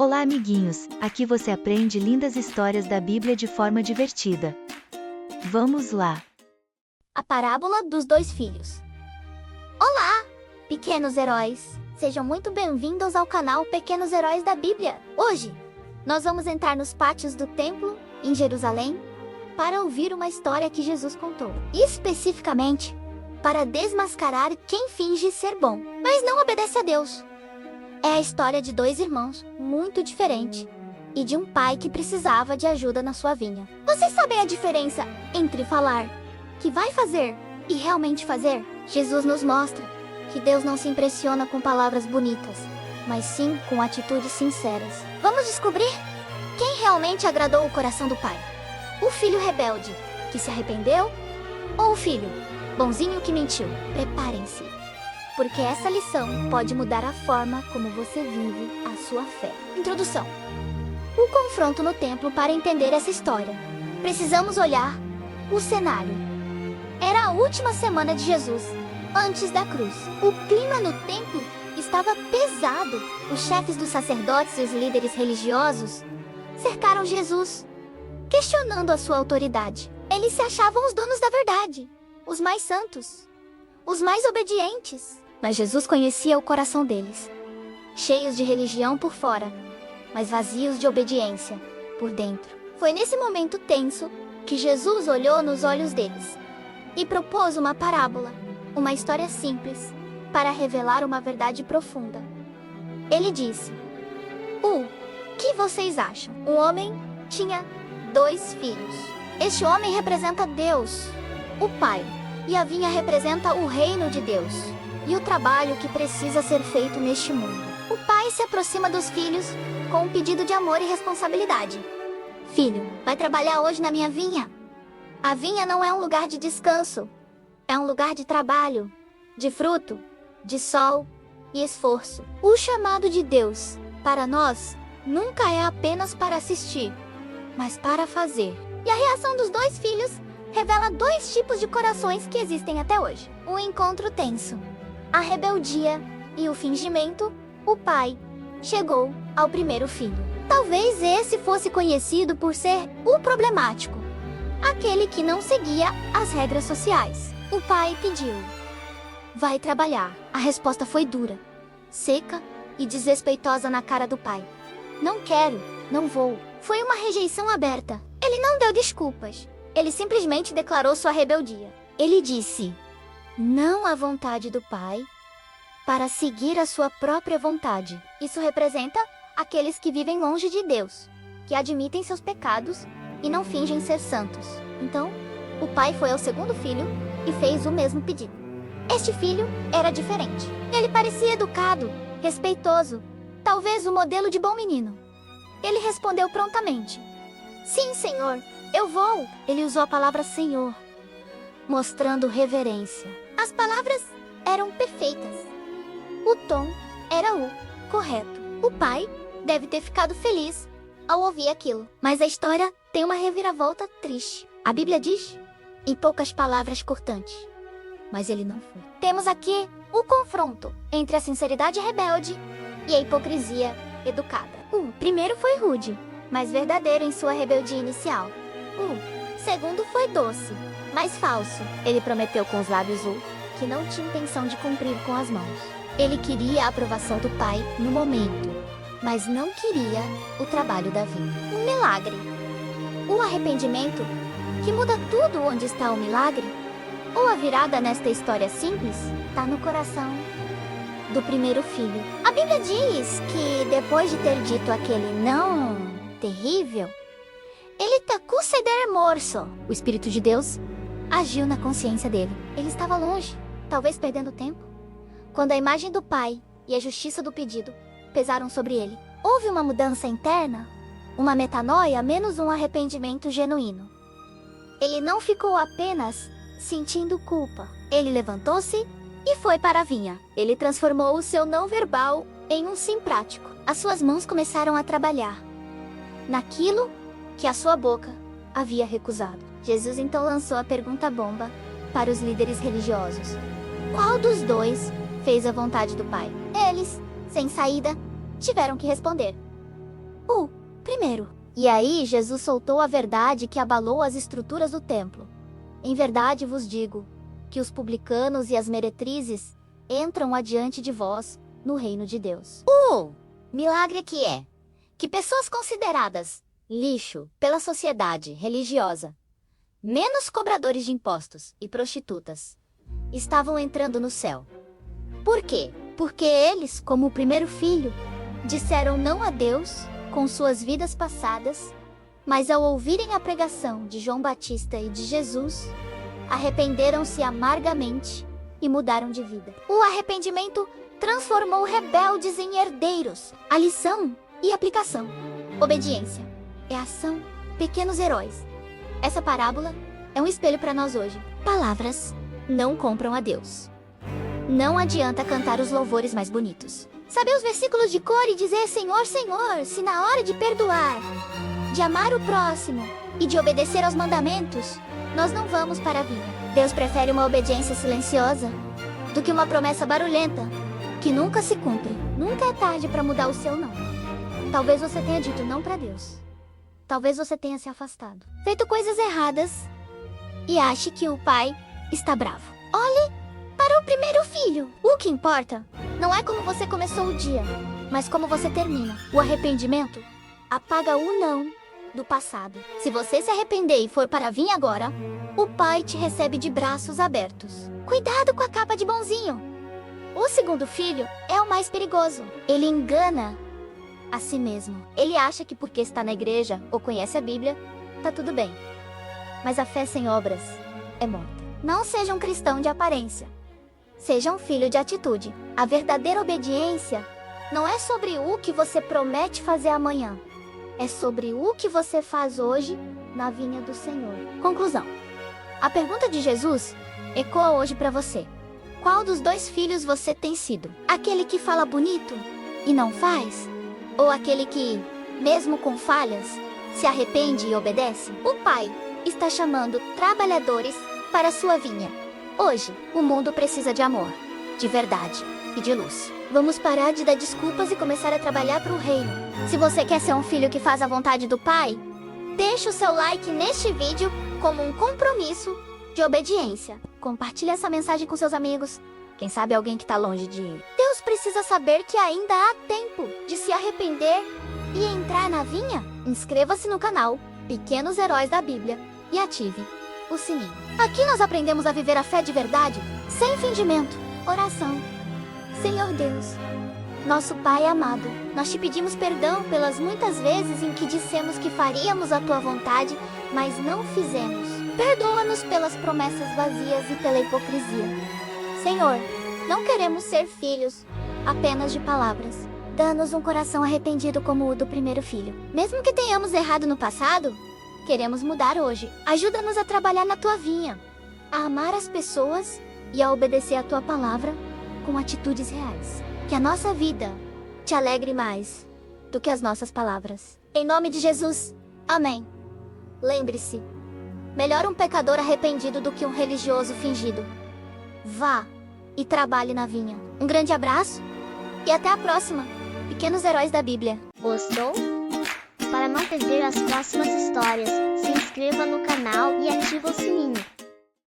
Olá, amiguinhos! Aqui você aprende lindas histórias da Bíblia de forma divertida. Vamos lá! A parábola dos dois filhos. Olá, pequenos heróis! Sejam muito bem-vindos ao canal Pequenos Heróis da Bíblia. Hoje, nós vamos entrar nos pátios do templo, em Jerusalém, para ouvir uma história que Jesus contou. Especificamente, para desmascarar quem finge ser bom, mas não obedece a Deus. É a história de dois irmãos, muito diferentes, e de um pai que precisava de ajuda na sua vinha. Vocês sabem a diferença entre falar que vai fazer e realmente fazer? Jesus nos mostra que Deus não se impressiona com palavras bonitas, mas sim com atitudes sinceras. Vamos descobrir quem realmente agradou o coração do pai. O filho rebelde, que se arrependeu, ou o filho bonzinho que mentiu? Preparem-se, porque essa lição pode mudar a forma como você vive a sua fé. Introdução. O confronto no templo. Para entender essa história, precisamos olhar o cenário. Era a última semana de Jesus, antes da cruz. O clima no templo estava pesado. Os chefes dos sacerdotes e os líderes religiosos cercaram Jesus, questionando a sua autoridade. Eles se achavam os donos da verdade, os mais santos, os mais obedientes. Mas Jesus conhecia o coração deles, cheios de religião por fora, mas vazios de obediência por dentro. Foi nesse momento tenso que Jesus olhou nos olhos deles e propôs uma parábola, uma história simples, para revelar uma verdade profunda. Ele disse: O que vocês acham? Um homem tinha 2 filhos. Este homem representa Deus, o Pai, e a vinha representa o reino de Deus e o trabalho que precisa ser feito neste mundo. O pai se aproxima dos filhos com um pedido de amor e responsabilidade. Filho, vai trabalhar hoje na minha vinha? A vinha não é um lugar de descanso. É um lugar de trabalho, de fruto, de sol e esforço. O chamado de Deus para nós nunca é apenas para assistir, mas para fazer. E a reação dos 2 filhos revela 2 tipos de corações que existem até hoje. O encontro tenso, a rebeldia e o fingimento. O pai chegou ao primeiro filho. Talvez esse fosse conhecido por ser o problemático, aquele que não seguia as regras sociais. O pai pediu: vai trabalhar. A resposta foi dura, seca e desrespeitosa na cara do pai. Não quero, não vou. Foi uma rejeição aberta. Ele não deu desculpas. Ele simplesmente declarou sua rebeldia. Ele disse não à vontade do pai, para seguir a sua própria vontade. Isso representa aqueles que vivem longe de Deus, que admitem seus pecados e não fingem ser santos. Então, o pai foi ao segundo filho e fez o mesmo pedido. Este filho era diferente. Ele parecia educado, respeitoso, talvez o modelo de bom menino. Ele respondeu prontamente: sim, senhor, eu vou. Ele usou a palavra Senhor, mostrando reverência. As palavras eram perfeitas. O tom era o correto. O pai deve ter ficado feliz ao ouvir aquilo. Mas a história tem uma reviravolta triste. A Bíblia diz, em poucas palavras cortantes, mas ele não foi. Temos aqui o confronto entre a sinceridade rebelde e a hipocrisia educada. O primeiro foi rude, mas verdadeiro em sua rebeldia inicial. O segundo foi doce, mas falso. Ele prometeu com os lábios o que não tinha intenção de cumprir com as mãos. Ele queria a aprovação do pai no momento, mas não queria o trabalho da vida. Um milagre. O arrependimento, que muda tudo. Onde está o milagre? Ou a virada nesta história simples, está no coração do primeiro filho. A Bíblia diz que depois de ter dito aquele não terrível, ele tacou ceder morso. O Espírito de Deus agiu na consciência dele. Ele estava longe, talvez perdendo tempo, quando a imagem do pai e a justiça do pedido pesaram sobre ele. Houve uma mudança interna, uma metanoia, menos um arrependimento genuíno. Ele não ficou apenas sentindo culpa. Ele levantou-se e foi para a vinha. Ele transformou o seu não verbal em um sim prático. As suas mãos começaram a trabalhar naquilo que a sua boca havia recusado. Jesus então lançou a pergunta bomba para os líderes religiosos: qual dos 2 fez a vontade do Pai? Eles, sem saída, tiveram que responder: Primeiro. E aí Jesus soltou a verdade que abalou as estruturas do templo. Em verdade vos digo, que os publicanos e as meretrizes entram adiante de vós no reino de Deus. Milagre que é que pessoas consideradas lixo pela sociedade religiosa, menos cobradores de impostos e prostitutas, estavam entrando no céu. Por quê? Porque eles, como o primeiro filho, disseram não a Deus com suas vidas passadas, mas ao ouvirem a pregação de João Batista e de Jesus, arrependeram-se amargamente e mudaram de vida. O arrependimento transformou rebeldes em herdeiros. A lição e aplicação. Obediência é ação, pequenos heróis. Essa parábola é um espelho para nós hoje. Palavras não compram a Deus. Não adianta cantar os louvores mais bonitos, saber os versículos de cor e dizer Senhor, Senhor, se na hora de perdoar, de amar o próximo e de obedecer aos mandamentos, nós não vamos para a vinha. Deus prefere uma obediência silenciosa do que uma promessa barulhenta que nunca se cumpre. Nunca é tarde para mudar o seu não. Talvez você tenha dito não para Deus. Talvez você tenha se afastado, feito coisas erradas e ache que o pai está bravo. Olhe para o primeiro filho. O que importa não é como você começou o dia, mas como você termina. O arrependimento apaga o não do passado. Se você se arrepender e for para vir agora, o pai te recebe de braços abertos. Cuidado com a capa de bonzinho. O segundo filho é o mais perigoso. Ele engana a si mesmo. Ele acha que porque está na igreja ou conhece a Bíblia, tá tudo bem. Mas a fé sem obras é morta. Não seja um cristão de aparência. Seja um filho de atitude. A verdadeira obediência não é sobre o que você promete fazer amanhã. É sobre o que você faz hoje na vinha do Senhor. Conclusão. A pergunta de Jesus ecoa hoje para você. Qual dos dois filhos você tem sido? Aquele que fala bonito e não faz? Ou aquele que, mesmo com falhas, se arrepende e obedece? O Pai está chamando trabalhadores para a sua vinha. Hoje, o mundo precisa de amor, de verdade e de luz. Vamos parar de dar desculpas e começar a trabalhar para o reino. Se você quer ser um filho que faz a vontade do Pai, deixe o seu like neste vídeo como um compromisso de obediência. Compartilhe essa mensagem com seus amigos. Quem sabe alguém que está longe de ir. Deus precisa saber que ainda há tempo de se arrepender e entrar na vinha. Inscreva-se no canal Pequenos Heróis da Bíblia e ative o sininho. Aqui nós aprendemos a viver a fé de verdade, sem fingimento. Oração. Senhor Deus, nosso Pai amado, nós te pedimos perdão pelas muitas vezes em que dissemos que faríamos a tua vontade, mas não fizemos. Perdoa-nos pelas promessas vazias e pela hipocrisia. Senhor, não queremos ser filhos apenas de palavras. Dá-nos um coração arrependido como o do primeiro filho. Mesmo que tenhamos errado no passado, queremos mudar hoje. Ajuda-nos a trabalhar na tua vinha, a amar as pessoas e a obedecer a tua palavra com atitudes reais. Que a nossa vida te alegre mais do que as nossas palavras. Em nome de Jesus, amém. Lembre-se, melhor um pecador arrependido do que um religioso fingido. Vá e trabalhe na vinha. Um grande abraço e até a próxima, Pequenos Heróis da Bíblia. Gostou? Para não perder as próximas histórias, se inscreva no canal e ative o sininho.